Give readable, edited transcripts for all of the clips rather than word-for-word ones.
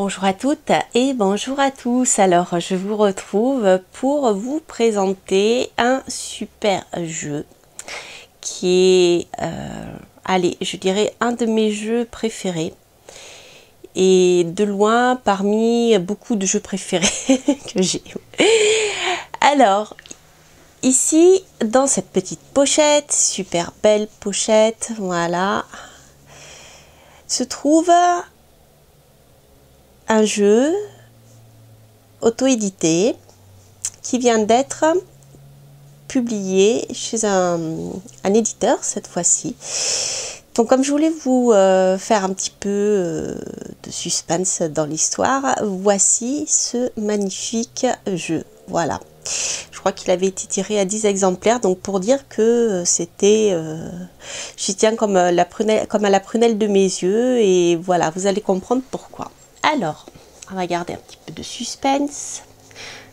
Bonjour à toutes et bonjour à tous. Alors je vous retrouve pour vous présenter un super jeu qui est, allez, je dirais un de mes jeux préférés et de loin parmi beaucoup de jeux préférés que j'ai. Alors ici dans cette petite pochette, super belle pochette, voilà, se trouve un jeu auto-édité qui vient d'être publié chez un éditeur cette fois-ci. Donc comme je voulais vous faire un petit peu de suspense dans l'histoire, voici ce magnifique jeu. Voilà. Je crois qu'il avait été tiré à 10 exemplaires, donc pour dire que c'était, j'y tiens comme à la prunelle de mes yeux, et voilà, vous allez comprendre pourquoi. Alors, on va garder un petit peu de suspense.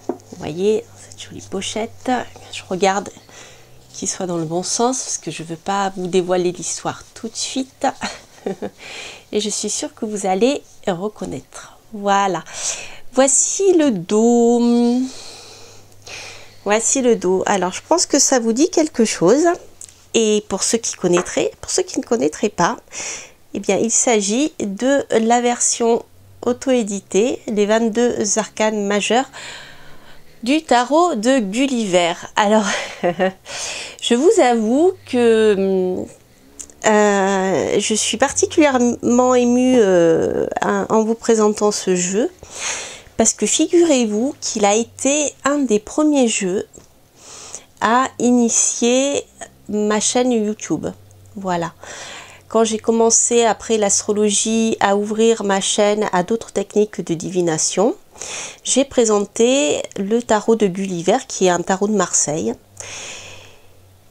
Vous voyez, cette jolie pochette. Je regarde qu'il soit dans le bon sens, parce que je ne veux pas vous dévoiler l'histoire tout de suite. Et je suis sûre que vous allez reconnaître. Voilà. Voici le dos. Voici le dos. Alors, je pense que ça vous dit quelque chose. Et pour ceux qui connaîtraient, pour ceux qui ne connaîtraient pas, eh bien, il s'agit de la version auto-édité, les 22 arcanes majeures du tarot de Gulliver. Alors, je vous avoue que je suis particulièrement émue en vous présentant ce jeu, parce que figurez-vous qu'il a été un des premiers jeux à initier ma chaîne YouTube. Voilà. Quand j'ai commencé après l'astrologie à ouvrir ma chaîne à d'autres techniques de divination, j'ai présenté le tarot de Gulliver, qui est un tarot de Marseille.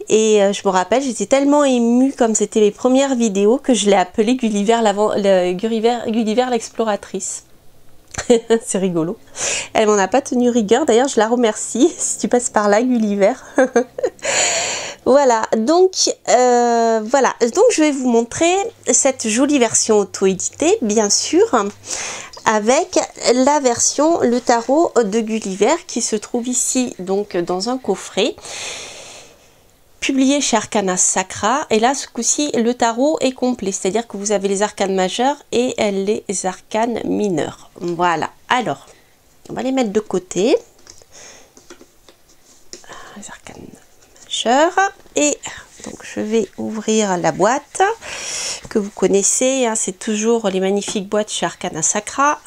Et je me rappelle, j'étais tellement émue comme c'était mes premières vidéos que je l'ai appelé Gulliver l'exploratrice. C'est rigolo. Elle m'en a pas tenu rigueur, d'ailleurs je la remercie si tu passes par là, Gulliver. Voilà, donc je vais vous montrer cette jolie version auto-éditée, bien sûr, avec la version le tarot de Gulliver qui se trouve ici donc dans un coffret publié chez Arcana Sacra. Et là, ce coup-ci, le tarot est complet, c'est-à-dire que vous avez les arcanes majeures et les arcanes mineures. Voilà, alors, on va les mettre de côté. Les arcanes majeures. Et donc, je vais ouvrir la boîte que vous connaissez. Hein, c'est toujours les magnifiques boîtes chez Arcana Sacra.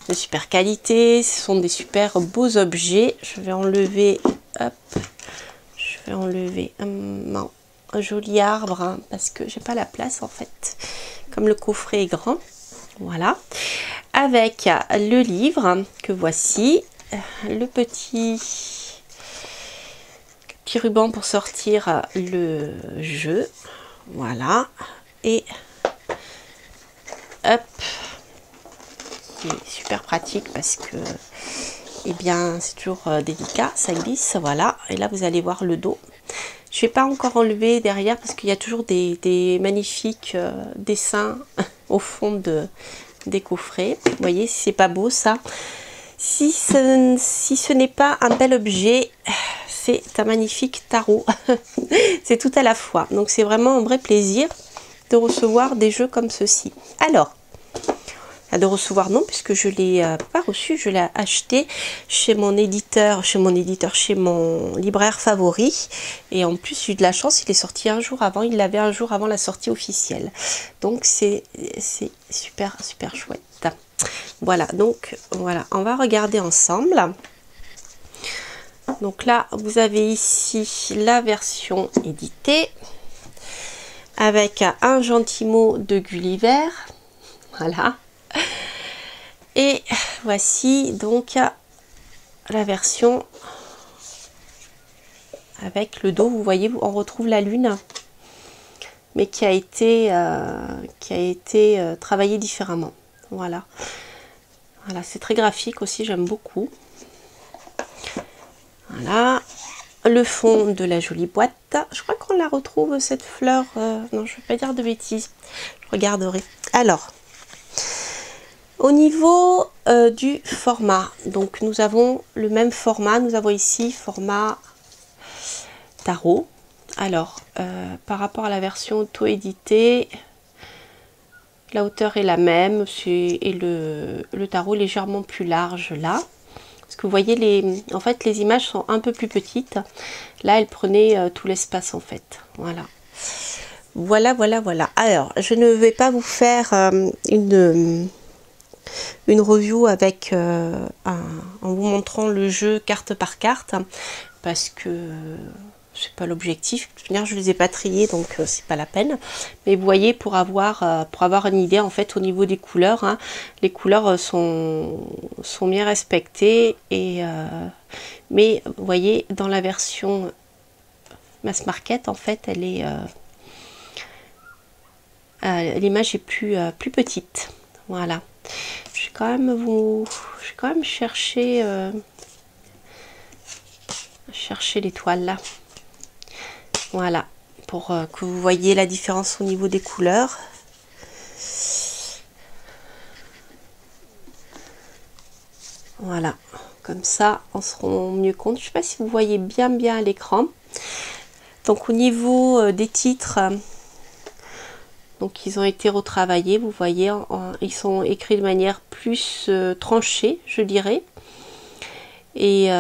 De super qualité, ce sont des super beaux objets. Je vais enlever, hop. Je vais enlever un joli arbre, hein, parce que j'ai pas la place en fait, comme le coffret est grand. Voilà, avec le livre que voici, le petit ruban pour sortir le jeu. Voilà, et hop, qui est super pratique parce que eh bien c'est toujours délicat, ça glisse. Voilà, et là vous allez voir le dos. Je vais pas encore enlever derrière parce qu'il y a toujours des magnifiques dessins au fond des coffrets. Vous voyez, si c'est pas beau ça, si ce n'est pas un bel objet, c'est un magnifique tarot. C'est tout à la fois, donc c'est vraiment un vrai plaisir de recevoir des jeux comme ceci. Alors, de recevoir non, puisque je l'ai pas reçu, je l'ai acheté chez mon éditeur, chez mon libraire favori. Et en plus, j'ai eu de la chance, il est sorti un jour avant, il l'avait un jour avant la sortie officielle. Donc c'est super chouette. Voilà, donc voilà, on va regarder ensemble. Donc là, vous avez ici la version éditée avec un gentil mot de Gulliver. Voilà. Et voici donc la version avec le dos. Vous voyez, on retrouve la lune, mais qui a été travaillée différemment. Voilà, voilà, c'est très graphique aussi, j'aime beaucoup. Voilà, le fond de la jolie boîte. Je crois qu'on la retrouve cette fleur. Non, je ne vais pas dire de bêtises. Je regarderai. Alors. Au niveau du format, donc nous avons le même format, nous avons ici format tarot. Alors, par rapport à la version auto-éditée, la hauteur est la même et le tarot légèrement plus large là. Parce que vous voyez, en fait, les images sont un peu plus petites. Là, elle prenait tout l'espace en fait. Voilà. Voilà. Alors, je ne vais pas vous faire une review avec en vous montrant le jeu carte par carte. Parce que c'est pas l'objectif. De toute manière, je les ai pas triés, donc c'est pas la peine. Mais vous voyez, pour avoir une idée, en fait, au niveau des couleurs, hein, les couleurs sont bien respectées. Mais vous voyez, dans la version mass market, en fait, elle est l'image est plus petite. Voilà. Je vais quand même chercher l'étoile là. Voilà, pour que vous voyez la différence au niveau des couleurs. Voilà, comme ça, on se rend mieux compte. Je ne sais pas si vous voyez bien à l'écran. Donc au niveau des titres, donc ils ont été retravaillés. Vous voyez, ils sont écrits de manière plus tranchée, je dirais. Et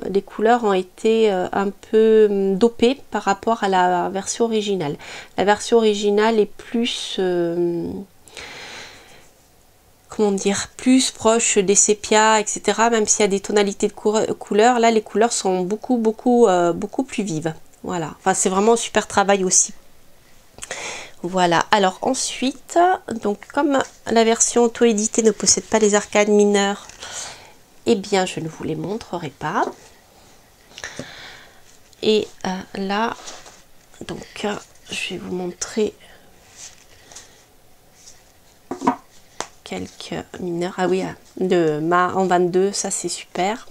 les couleurs ont été un peu dopées par rapport à la version originale. La version originale est plus, comment dire, plus proche des sépias, etc. Même s'il y a des tonalités de couleurs, là les couleurs sont beaucoup plus vives. Voilà, enfin c'est vraiment un super travail aussi. Voilà, alors ensuite, donc comme la version auto-éditée ne possède pas les arcanes mineures, eh bien je ne vous les montrerai pas. Et là, donc je vais vous montrer quelques mineurs. Ah oui, de Ma en 22, ça c'est super.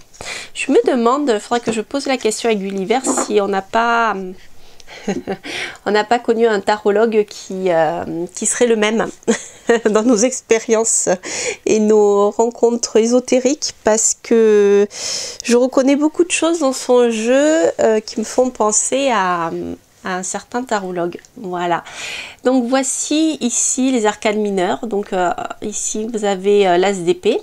Je me demande, il faudrait que je pose la question à Gulliver si on n'a pas connu un tarologue qui serait le même dans nos expériences et nos rencontres ésotériques, parce que je reconnais beaucoup de choses dans son jeu qui me font penser à un certain tarologue. Voilà. Donc voici ici les arcanes mineures. Donc ici vous avez l'as d'épée.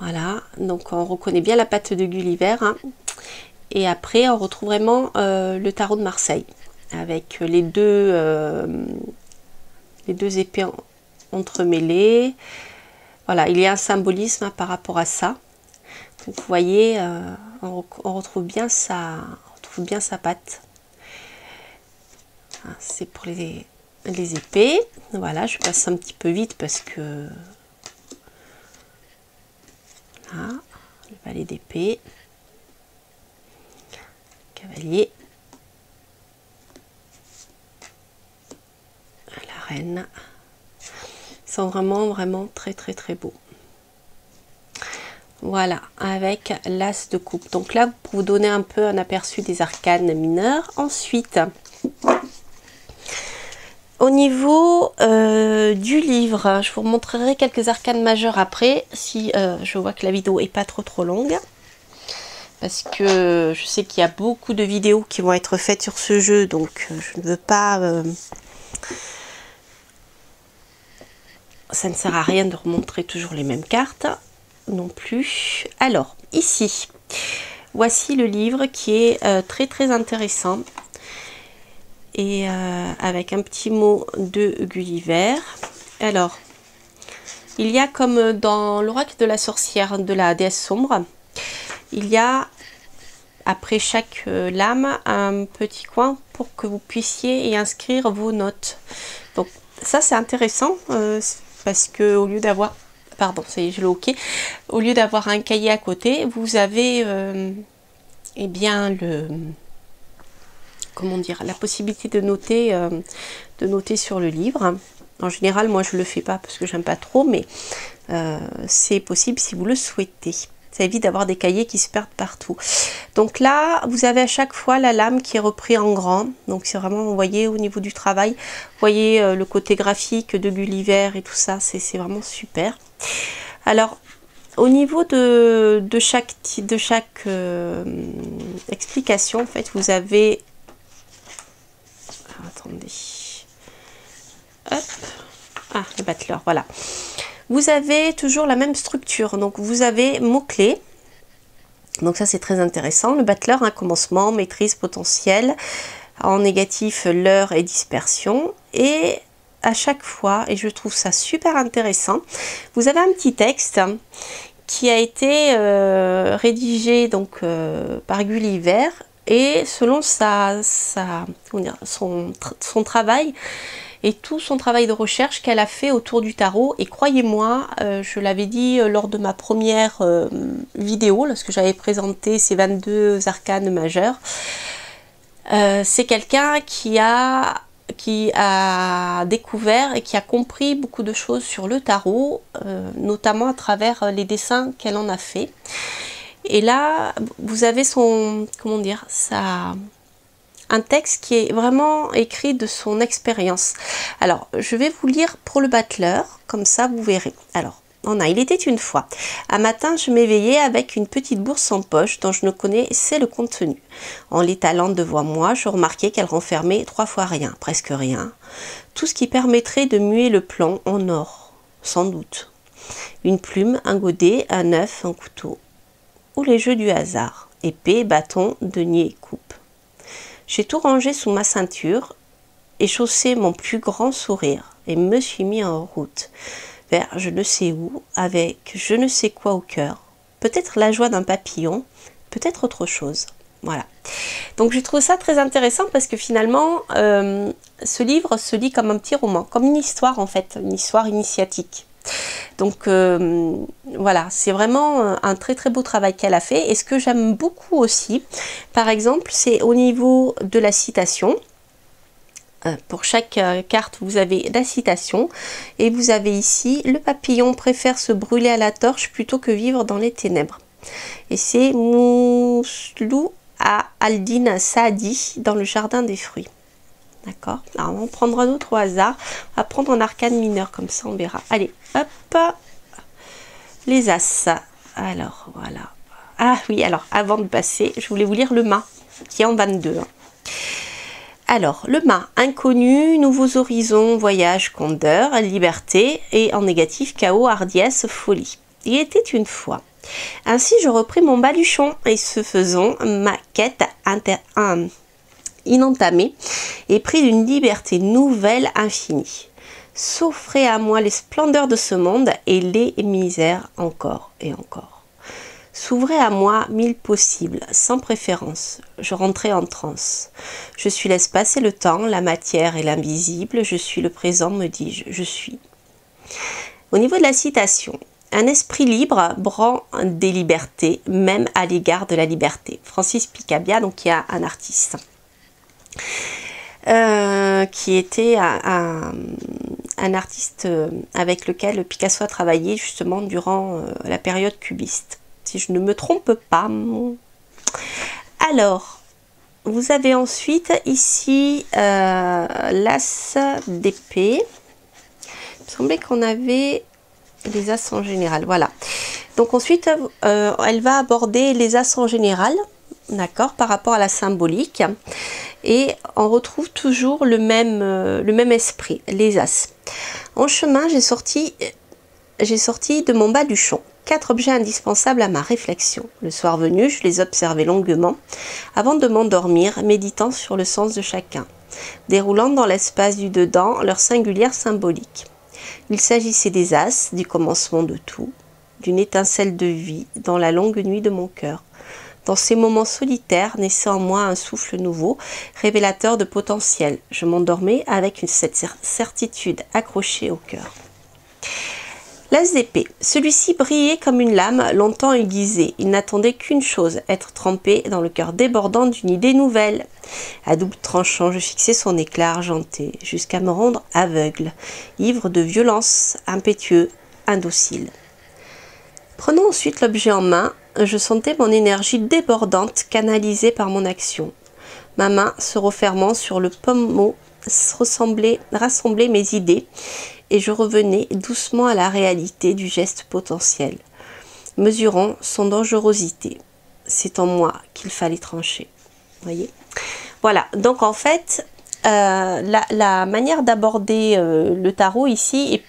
Voilà. Donc on reconnaît bien la patte de Gulliver. Hein. Et après on retrouve vraiment le tarot de Marseille avec les deux épées entremêlées. Voilà, il y a un symbolisme par rapport à ça. Donc, vous voyez, on retrouve bien sa patte. C'est pour les épées. Voilà, je passe un petit peu vite parce que là, le valet d'épée, cavalier, la reine. Ils sont vraiment très beaux. Voilà, avec l'as de coupe. Donc là, pour vous donner un peu un aperçu des arcanes mineures. Ensuite, au niveau du livre, je vous montrerai quelques arcanes majeures après, si je vois que la vidéo est pas trop longue. Parce que je sais qu'il y a beaucoup de vidéos qui vont être faites sur ce jeu, donc je ne veux pas... ça ne sert à rien de remontrer toujours les mêmes cartes non plus. Alors, ici, voici le livre qui est très intéressant. Et avec un petit mot de Gulliver. Alors, il y a comme dans l'oracle de la sorcière de la déesse sombre, il y a après chaque lame un petit coin pour que vous puissiez y inscrire vos notes. Donc ça c'est intéressant parce que au lieu d'avoir, pardon, c'est je l'ai ok, au lieu d'avoir un cahier à côté, vous avez eh bien comment dire, la possibilité de noter sur le livre. En général, moi je le fais pas parce que j'aime pas trop, mais c'est possible si vous le souhaitez. Ça évite d'avoir des cahiers qui se perdent partout. Donc là, vous avez à chaque fois la lame qui est reprise en grand. Donc c'est vraiment, vous voyez, au niveau du travail, vous voyez le côté graphique de Gulliver et tout ça, c'est vraiment super. Alors, au niveau de chaque explication, en fait, vous avez... Attendez. Hop. Ah, le battleur, voilà. Vous avez toujours la même structure. Donc, vous avez mots-clés. Donc, ça, c'est très intéressant. Le battleur, un commencement, maîtrise, potentiel. En négatif, l'heure et dispersion. Et à chaque fois, et je trouve ça super intéressant, vous avez un petit texte qui a été rédigé donc, par Gulliver. Et selon son travail, et tout son travail de recherche qu'elle a fait autour du tarot. Et croyez-moi, je l'avais dit lors de ma première vidéo, lorsque j'avais présenté ces 22 arcanes majeurs, c'est quelqu'un qui a découvert et qui a compris beaucoup de choses sur le tarot, notamment à travers les dessins qu'elle en a fait. Et là, vous avez un texte qui est vraiment écrit de son expérience. Alors, je vais vous lire pour le battleur, comme ça vous verrez. Alors, il était une fois. Un matin, je m'éveillais avec une petite bourse en poche dont je ne connaissais le contenu. En l'étalant devant moi, je remarquai qu'elle renfermait 3 fois rien, presque rien. Tout ce qui permettrait de muer le plomb en or, sans doute. Une plume, un godet, un œuf, un couteau. Ou les jeux du hasard. Épée, bâton, denier, coupe. J'ai tout rangé sous ma ceinture et chaussé mon plus grand sourire et me suis mis en route vers je ne sais où avec je ne sais quoi au cœur. Peut-être la joie d'un papillon, peut-être autre chose. Voilà. Donc je trouve ça très intéressant parce que finalement, ce livre se lit comme un petit roman, comme une histoire en fait, une histoire initiatique. Donc voilà, c'est vraiment un très très beau travail qu'elle a fait. Et ce que j'aime beaucoup aussi, par exemple, c'est au niveau de la citation. Pour chaque carte, vous avez la citation. Et vous avez ici, le papillon préfère se brûler à la torche plutôt que vivre dans les ténèbres. Et c'est Mousslou à Aldin Saadi dans le jardin des fruits. D'accord. Alors, on prendra un autre au hasard. On va prendre un arcane mineur, comme ça on verra. Allez, hop. Les As. Alors, voilà. Ah oui, alors, avant de passer, je voulais vous lire le mât, qui est en 22. Alors, le mât, inconnu, nouveaux horizons, voyage, condeur, liberté, et en négatif, chaos, hardiesse, folie. Il était une fois. Ainsi, je repris mon baluchon, et ce faisant, ma quête inentamée et pris d'une liberté nouvelle infinie. S'offraient à moi les splendeurs de ce monde et les misères encore et encore. S'ouvraient à moi 1000 possibles, sans préférence. Je rentrais en transe. Je suis l'espace et le temps, la matière et l'invisible, je suis le présent, me dis-je, je suis. Au niveau de la citation, un esprit libre brand des libertés, même à l'égard de la liberté. Francis Picabia, donc qui est un artiste. Qui était un artiste avec lequel Picasso a travaillé justement durant la période cubiste, si je ne me trompe pas. Alors, vous avez ensuite ici l'as d'épée. Il me semblait qu'on avait les as en général, voilà. Donc ensuite, elle va aborder les as en général, d'accord, par rapport à la symbolique. Et on retrouve toujours le même esprit, les as. En chemin, j'ai sorti de mon baluchon 4 objets indispensables à ma réflexion. Le soir venu, je les observais longuement avant de m'endormir, méditant sur le sens de chacun, déroulant dans l'espace du dedans leur singulière symbolique. Il s'agissait des as, du commencement de tout, d'une étincelle de vie dans la longue nuit de mon cœur. Dans ces moments solitaires, naissait en moi un souffle nouveau, révélateur de potentiel. Je m'endormais avec cette certitude accrochée au cœur. L'as d'épée. Celui-ci brillait comme une lame longtemps aiguisée. Il n'attendait qu'une chose, être trempé dans le cœur débordant d'une idée nouvelle. À double tranchant, je fixais son éclat argenté, jusqu'à me rendre aveugle, ivre de violence, impétueux, indocile. Prenant ensuite l'objet en main, je sentais mon énergie débordante canalisée par mon action. Ma main se refermant sur le pommeau rassemblait mes idées et je revenais doucement à la réalité du geste potentiel, mesurant son dangerosité. C'est en moi qu'il fallait trancher. Voyez ? Voilà, donc en fait, la manière d'aborder le tarot ici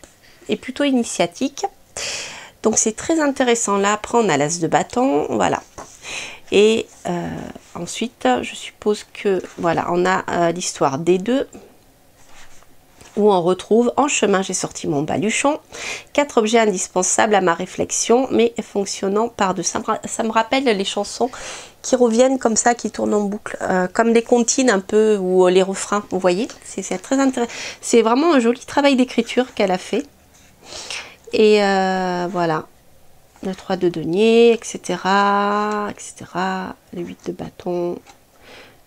est plutôt initiatique. Donc c'est très intéressant. Là, après, on a l'as de bâton, voilà. Et ensuite, je suppose que, voilà, on a l'histoire des deux, où on retrouve en chemin, j'ai sorti mon baluchon, 4 objets indispensables à ma réflexion, mais fonctionnant par deux. Ça me rappelle les chansons qui reviennent comme ça, qui tournent en boucle, comme les comptines un peu, ou les refrains, vous voyez. C'est très intéressant. C'est vraiment un joli travail d'écriture qu'elle a fait. Et voilà, le 3 de denier, etc., etc., les 8 de bâton,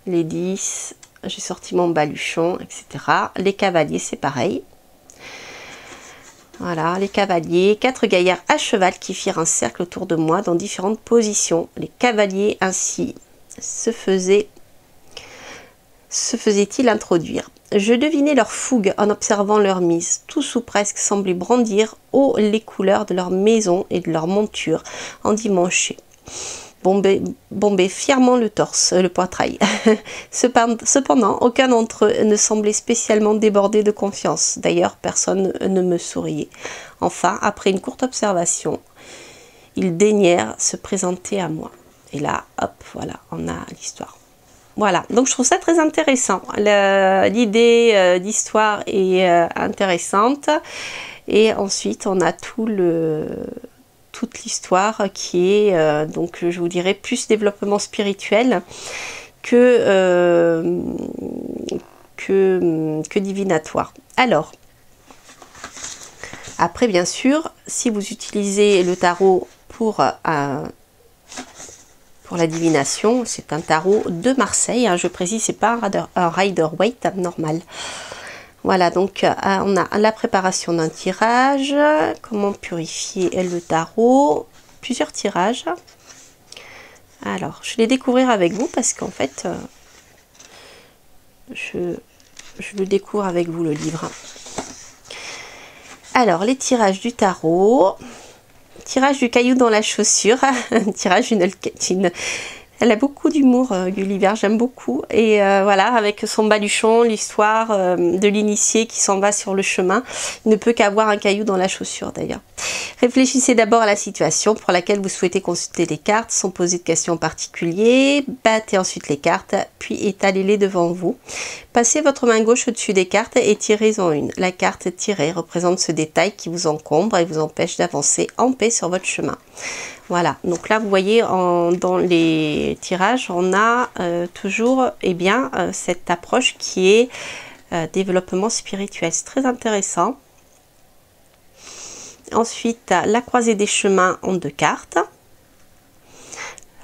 les 10, j'ai sorti mon baluchon, etc. Les cavaliers, c'est pareil. Voilà, les cavaliers, 4 gaillards à cheval qui firent un cercle autour de moi dans différentes positions. Les cavaliers ainsi se faisaient-ils introduire. Je devinais leur fougue en observant leur mise. Tous ou presque semblaient brandir haut les couleurs de leur maison et de leur monture endimanchée. Bombaient fièrement le torse, le poitrail. Cependant, aucun d'entre eux ne semblait spécialement débordé de confiance. D'ailleurs, personne ne me souriait. Enfin, après une courte observation, ils daignèrent se présenter à moi. Et là, hop, voilà, on a l'histoire. Voilà, donc je trouve ça très intéressant. L'idée d'histoire est intéressante. Et ensuite, on a toute l'histoire qui est, donc je vous dirais, plus développement spirituel que divinatoire. Alors, après, bien sûr, si vous utilisez le tarot pour la divination, c'est un tarot de Marseille, hein, je précise, c'est pas un Rider-Waite normal. Voilà, donc on a la préparation d'un tirage, comment purifier le tarot, plusieurs tirages. Alors, je vais découvrir avec vous parce qu'en fait, je le découvre avec vous le livre. Alors, les tirages du tarot. Tirage du caillou dans la chaussure, tirage d'une... Elle a beaucoup d'humour, Gulliver, j'aime beaucoup. Et voilà, avec son baluchon, l'histoire de l'initié qui s'en va sur le chemin. Il ne peut qu'avoir un caillou dans la chaussure d'ailleurs. Réfléchissez d'abord à la situation pour laquelle vous souhaitez consulter les cartes sans poser de questions en particulier. Battez ensuite les cartes, puis étalez-les devant vous. Passez votre main gauche au-dessus des cartes et tirez-en une. La carte tirée représente ce détail qui vous encombre et vous empêche d'avancer en paix sur votre chemin. Voilà, donc là vous voyez dans les tirages, on a toujours cette approche qui est développement spirituel. C'est très intéressant. Ensuite, la croisée des chemins en 2 cartes.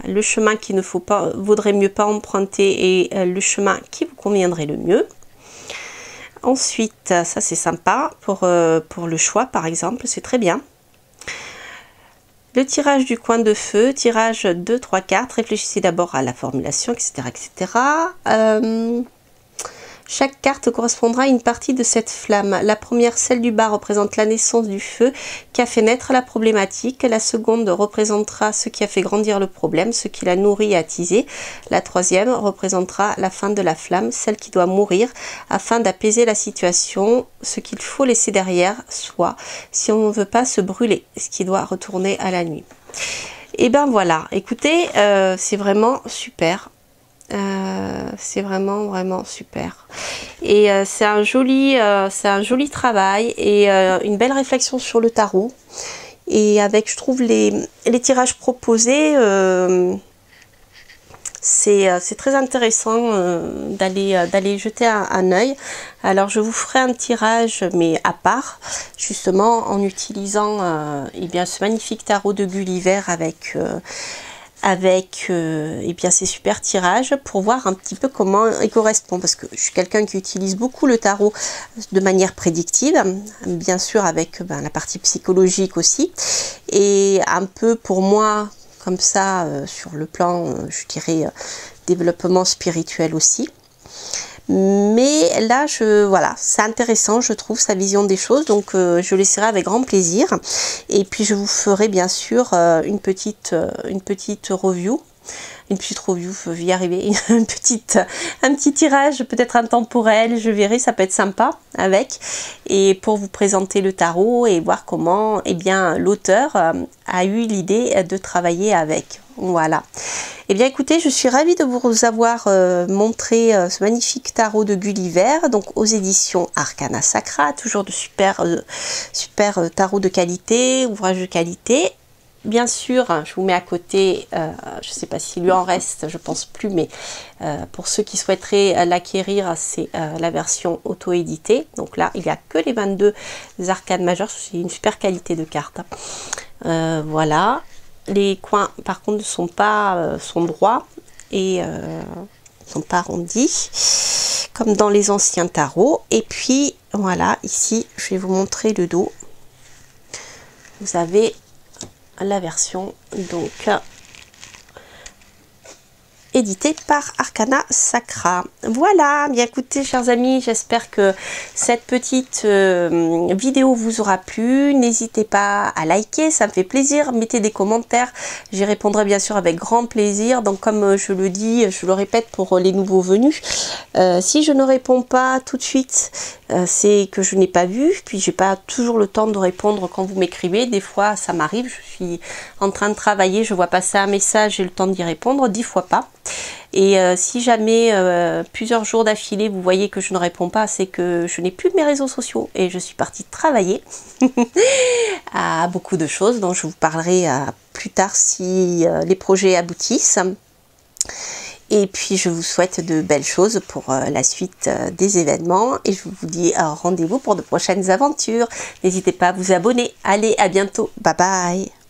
Le chemin qu'il ne vaudrait mieux pas emprunter et le chemin qui vous conviendrait le mieux. Ensuite, ça c'est sympa pour le choix par exemple, c'est très bien. Le tirage du coin de feu, tirage 2, 3 cartes. Réfléchissez d'abord à la formulation, etc. etc. Chaque carte correspondra à une partie de cette flamme. La première, celle du bas, représente la naissance du feu qui a fait naître la problématique. La seconde représentera ce qui a fait grandir le problème, ce qui l'a nourri et attisé. La troisième représentera la fin de la flamme, celle qui doit mourir afin d'apaiser la situation, ce qu'il faut laisser derrière soi si on ne veut pas se brûler, ce qui doit retourner à la nuit. Et ben voilà, écoutez, c'est vraiment super. C'est vraiment super et c'est un joli travail et une belle réflexion sur le tarot, et avec, je trouve, les tirages proposés, c'est très intéressant d'aller jeter un œil. Alors je vous ferai un tirage mais à part, justement en utilisant ce magnifique tarot de Gulliver avec ces super tirages pour voir un petit peu comment il correspond, parce que je suis quelqu'un qui utilise beaucoup le tarot de manière prédictive, bien sûr avec la partie psychologique aussi, et un peu pour moi, comme ça sur le plan, je dirais, développement spirituel aussi. Mais là, voilà, c'est intéressant, je trouve, sa vision des choses. Donc, je l'essaierai avec grand plaisir. Et puis, je vous ferai bien sûr une petite review. Une petite review, je vais y arriver. un petit tirage, peut-être intemporel. Je verrai, ça peut être sympa avec. Et pour vous présenter le tarot et voir comment, eh bien, l'auteur a eu l'idée de travailler avec. Voilà. Eh bien écoutez, je suis ravie de vous avoir montré ce magnifique tarot de Gulliver, donc aux éditions Arcana Sacra, toujours de super tarot de qualité, ouvrage de qualité. Bien sûr, je vous mets à côté, je ne sais pas s'il lui en reste, je pense plus, mais pour ceux qui souhaiteraient l'acquérir, c'est la version auto-éditée. Donc là, il n'y a que les 22 arcanes majeures, c'est une super qualité de carte. Voilà. Les coins, par contre, sont droits et sont pas arrondis, comme dans les anciens tarots. Et puis, voilà, ici, je vais vous montrer le dos. Vous avez la version, donc, édité par Arcana Sacra. Voilà, bien écoutez chers amis, j'espère que cette petite vidéo vous aura plu. N'hésitez pas à liker, ça me fait plaisir. Mettez des commentaires, j'y répondrai bien sûr avec grand plaisir. Donc comme je le dis, je le répète pour les nouveaux venus, si je ne réponds pas tout de suite, c'est que je n'ai pas vu, puis j'ai pas toujours le temps de répondre quand vous m'écrivez. Des fois ça m'arrive, je suis en train de travailler, je vois passer un message, j'ai le temps d'y répondre, 10 fois pas. Et si jamais plusieurs jours d'affilée vous voyez que je ne réponds pas, c'est que je n'ai plus mes réseaux sociaux et je suis partie travailler à beaucoup de choses dont je vous parlerai plus tard si les projets aboutissent. Et puis je vous souhaite de belles choses pour la suite des événements et je vous dis rendez-vous pour de prochaines aventures. N'hésitez pas à vous abonner. Allez, à bientôt. Bye bye.